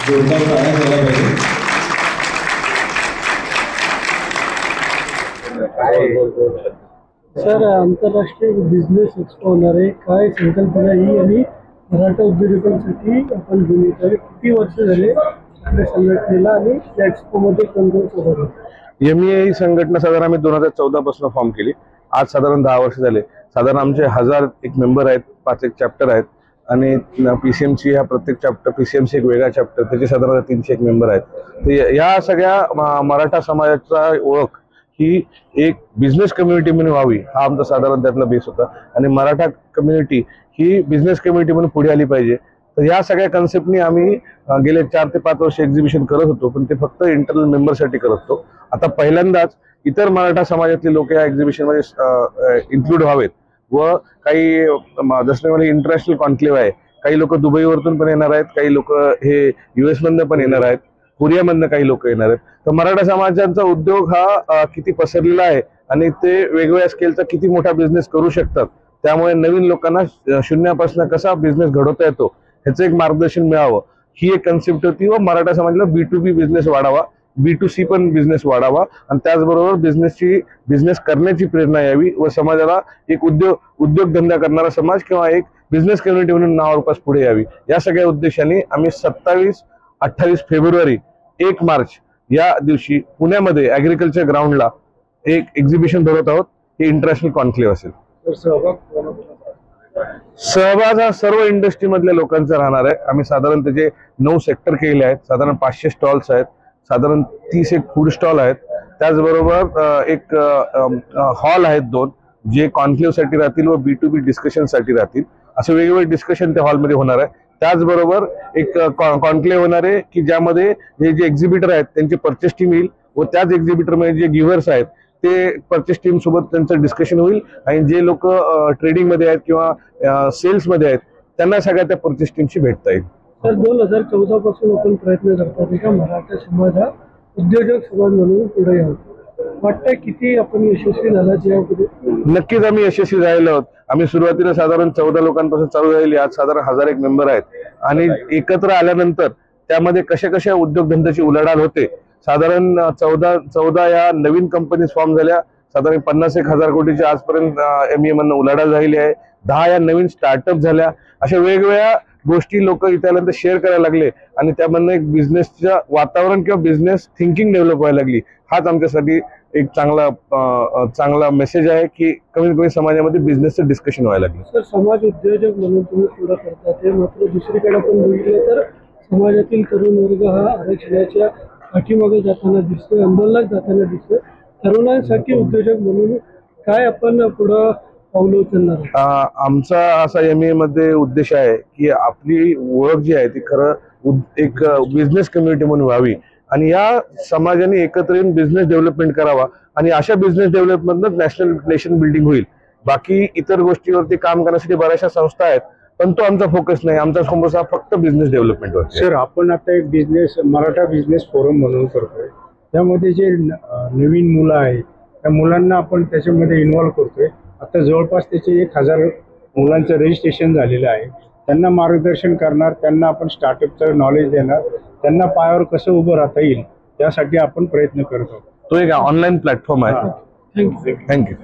जोरदार टाळ्या झाल्या पाहिजे। सर, आंतरराष्ट्रीय बिझनेस एक्सपो होणार आहे, काय संकल्पना ही आणि मराठा उद्योजकांसाठी आपण घेऊन येत आहे? किती वर्ष झाले आपल्या संघटनेला आणि त्या एक्सपोमध्ये कोण सोबत? MEA ही संघटना साधारण आम्ही 2014 पासून फॉर्म केली। आज साधारण 10 वर्ष झाले। साधारण आमचे 1001 मेंबर आहेत, 5 चॅप्टर आहेत आणि PCMC हा प्रत्येक चॅप्टर, PCMC एक वेगळा चॅप्टर, त्याचे साधारण 301 मेंबर आहेत। तर या सगळ्या मराठा समाजाचा ओळख ही एक बिझनेस कम्युनिटी म्हणून व्हावी, हा आमचा साधारण त्यातला बेस होता। आणि मराठा कम्युनिटी ही बिझनेस कम्युनिटी म्हणून पुढे आली पाहिजे। तर या सगळ्या कन्सेप्टनी आम्ही गेले 4 ते 5 वर्ष एक्झिबिशन करत होतो, पण ते फक्त इंटरनल मेंबरसाठी करत होतो। आता पहिल्यांदाच इतर मराठा समाजातले लोक या एक्झिबिशन मध्ये इन्क्लूड व्हावेत व काही जसं म्हणजे इंटरनॅशनल कॉन्क्लेव्ह आहे, काही लोक दुबईवरून पण येणार आहेत, काही लोक हे US मधनं पण येणार आहेत, कोरियामधनं काही लोक येणार आहेत। तर मराठा समाजाचा उद्योग हा किती पसरलेला आहे आणि ते वेगवेगळ्या स्केलचा किती मोठा बिझनेस करू शकतात, त्यामुळे नवीन लोकांना शून्यापासून कसा बिझनेस घडवता येतो ह्याचं एक मार्गदर्शन मिळावं, ही एक कन्सेप्ट होती। व मराठा समाजाला B2B बिझनेस वाढावा, B2C पण बिझनेस वाढावा आणि त्याचबरोबर बिझनेस करण्याची प्रेरणा यावी व समाजाला एक उद्योगधंदा करणारा समाज किंवा एक बिझनेस कम्युनिटी म्हणून नावारूपास पुढे यावी, या सगळ्या उद्देशाने आम्ही 27, 28 फेब्रुवारी, 1 मार्च या दिवशी पुण्यामध्ये ॲग्रिकल्चर ग्राउंडला एक एक्झिबिशन भरवत आहोत। हे इंटरनॅशनल कॉन्क्लेव्ह असेल। सहभाग हा सर्व इंडस्ट्री मधल्या लोकांचा राहणार आहे। आम्ही साधारण त्याचे 9 सेक्टर केले आहेत, साधारण 500 स्टॉल्स आहेत, साधारण 30 एक फूड स्टॉल आहेत, त्याचबरोबर एक हॉल आहेत 2 जे कॉन्क्लेव्ह साठी राहतील व B2B डिस्कशन साठी राहतील। असे वेगवेगळे डिस्कशन त्या हॉलमध्ये होणार आहे। त्याचबरोबर एक कॉन्क्लेव्ह होणार आहे की ज्यामध्ये हे जे एक्झिबिटर आहेत त्यांची परचेस टीम येईल व त्याच एक्झिबिटर मध्ये जे गिव्हर्स आहेत ते परचेस टीम सोबत त्यांचं डिस्कशन होईल आणि जे लोक ट्रेडिंग मध्ये आहेत किंवा सेल्स मध्ये आहेत त्यांना सगळ्या त्या परचेस टीमशी भेटता येईल। सर, 2014 पासून आपण प्रयत्न करतात का मराठा समाज हा उद्योजक समाज म्हणून पुढे यावं? वाटतं किती आपण यशस्वी झालात यापुढे? नक्कीच आम्ही यशस्वी झालेलो आहोत। आम्ही सुरुवातीला साधारण 14 लोकांपासून चालू झालेली, आज साधारण 1001 मेंबर आहेत आणि एकत्र आल्यानंतर त्यामध्ये कशा उद्योगधंद्याची उलाढाल होते। साधारण 14 या नवीन कंपनीज फॉर्म झाल्या, साधारण 50,000 कोटीच्या आजपर्यंत MEA मधनं उलाढाल झालेली आहे। 10 या नवीन स्टार्टअप झाल्या। अशा वेगवेगळ्या गोष्टी लोक इथे आल्यानंतर शेअर करायला लागले आणि त्यामधनं एक बिझनेसचं वातावरण किंवा बिझनेस थिंकिंग डेव्हलप व्हायला लागली। हाच आमच्यासाठी एक चांगला मेसेज आहे की कमीत कमी समाजामध्ये बिझनेसचं डिस्कशन व्हायला लागलं। सर, समाज उद्योजक म्हणून तुम्ही पुढे करता, ते मात्र दुसरीकडे पण बघितलं तर समाजातील तरुण वर्ग हा आरक्षणाच्या पाठीमागे जाताना दिसतोय, आंदोलनात जाताना दिसतोय। तरुणांसाठी उद्योजक म्हणून काय आपण पुढं पावलं उचलणार? आमचा असा MEA मध्ये उद्देश आहे की आपली ओळख जी आहे ती खरं एक बिझनेस कम्युनिटी म्हणून व्हावी आणि या समाजाने एकत्र येऊन बिझनेस डेव्हलपमेंट करावा आणि अशा बिझनेस डेव्हलपमेंटनंच नेशन बिल्डिंग होईल। बाकी इतर गोष्टीवरती काम करण्यासाठी बऱ्याचशा संस्था आहेत, पण तो आमचा फोकस नाही। आमचा फोकस हा फक्त बिझनेस डेव्हलपमेंटवर। सर, आपण आता एक मराठा बिझनेस फोरम म्हणून करतोय, त्यामध्ये जे नवीन मुलं आहेत त्या मुलांना आपण त्याच्यामध्ये इन्व्हॉल्व करतोय। आता जवळपास त्याचे 1000 मुलांचं रजिस्ट्रेशन झालेलं आहे। त्यांना मार्गदर्शन करणार, त्यांना आपण स्टार्टअपचं नॉलेज देणार, त्यांना पायावर कसं उभं राहता येईल यासाठी आपण प्रयत्न करतो। तो एक ऑनलाईन प्लॅटफॉर्म आहे। थँक्यू.